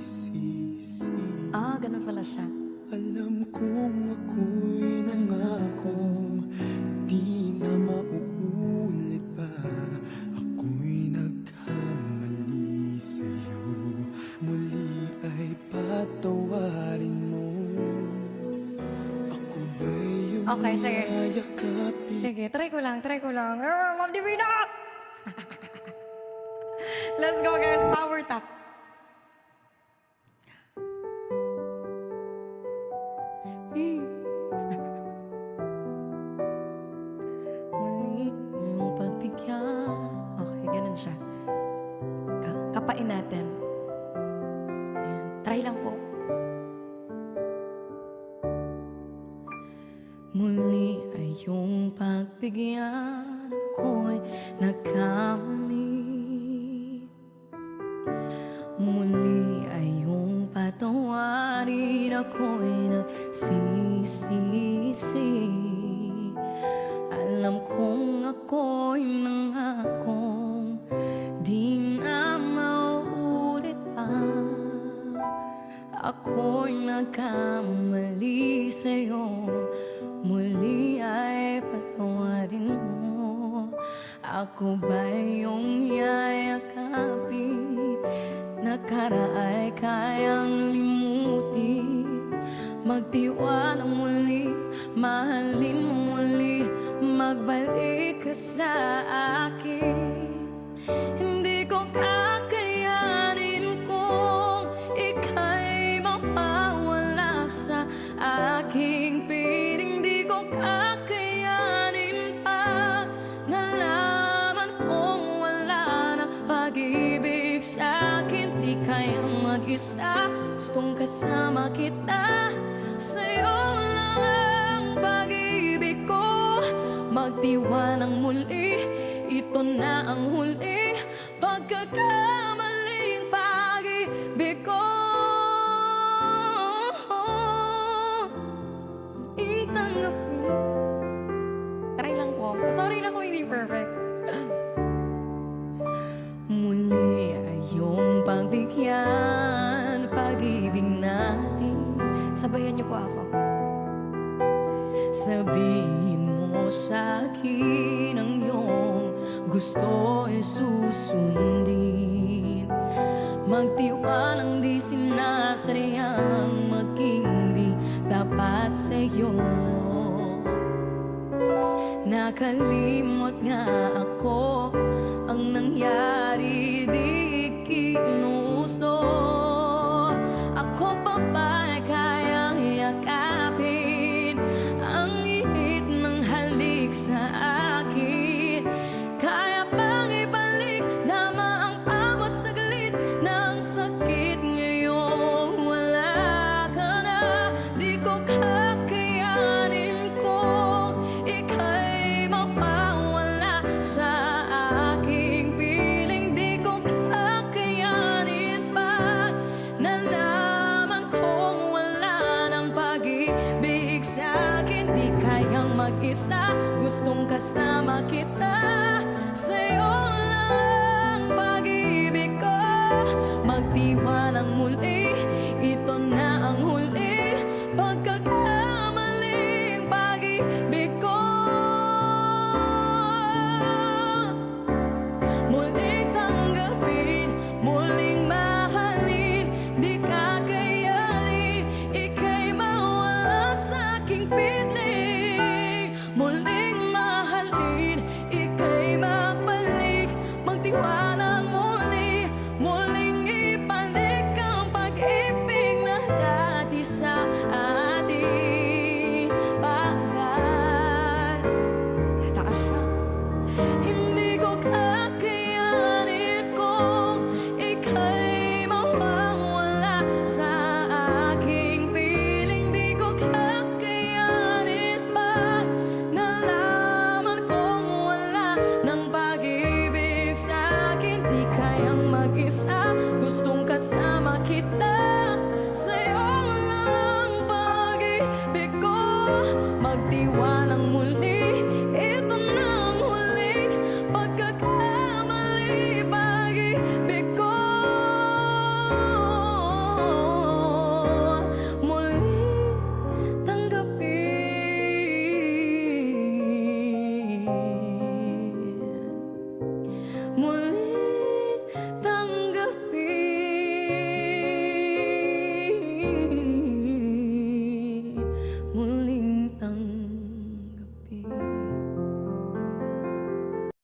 nagsisisi. Ganun pala siya. Alam kong ako'y nangakong di na mauulit pa. Ako'y nagkamali sa'yo, muli ay patawarin mo. Ako ba'y iyong Okay, sige. yayakapin? Sige, try ko lang. Ma'am Divina! Let's go guys, power tap. Muli yung pagbigyan. Okay, ganun siya. Kapain natin. Ayan. Try lang po. Muli ay yung pagbigyan ko'y nagkamali. Muli ay yung patawarin ako'y nagsisisi. Alam kong ako'y nangakong di na mauulit pa. Ako'y nagkamali sa'yo, muli ay patawarin mo. Ako ba'y iyong yayakapin? Nakaraay kayang limutin. Magtiwala muli, mahalin mo muli. Magbalik ka sa akin. Hindi ko kakayanin kung ika'y mawawala sa aking piling. Di ko kakayanin pa. Nalaman kong wala na pag-ibig sa'kin. Di kayang mag-isa, gustong kasama kita. Sa'yo lang ang pag-ibig ko. Magtiwalang muli, ito na ang huli. Pagkakamaling pag-ibig ko. Itanggapin. Try lang po. Sorry lang kung hindi perfect. Muli ay yung pagbigyan, pag-ibig natin. Sabayan niyo po ako. Sabihin mo sa'kin ang iyong gusto ay susundin. Magtiwalang di sinasaryang maging di tapat sa'yo. Nakalimot nga ako ang nangyari, di kinusto. Ako pa ba'y kayang yakapin ang init ng halik sa akin? Kaya bang ibalik nama ang abot saglit ng sakit ngayon? Wala ka na, di ko kakayanin kung ika'y mawawala sa aking piling. Di ko kakayanin pa. Nalaman kong wala ng pag-ibig sa'kin. Di kayang mag-isa, gustong kasama kita. Sa'yo lang pag-ibig ko. Magtiwalang muli, ito na ang huli. Pagkakamaling pag-ibig ko. Muling tanggapin, muling mahalin. Di kakayanin, ika'y mawala sa aking piling. Muling mahalin, ika'y mabalik. Magtiwala muli, muling ibalik ang pag-ibig na dati sa atin. Bagay, tataas siya. Hindi ko kakayanin kung ika'y mawawala sa aking piling. Di ko kakayanin pa. Nalaman kong wala ng pag-ibig sa'kin. Di kayang mag-isa, gustong kasama kita. Sa'yo lang ang pag-ibig ko. Magtiwalang muli,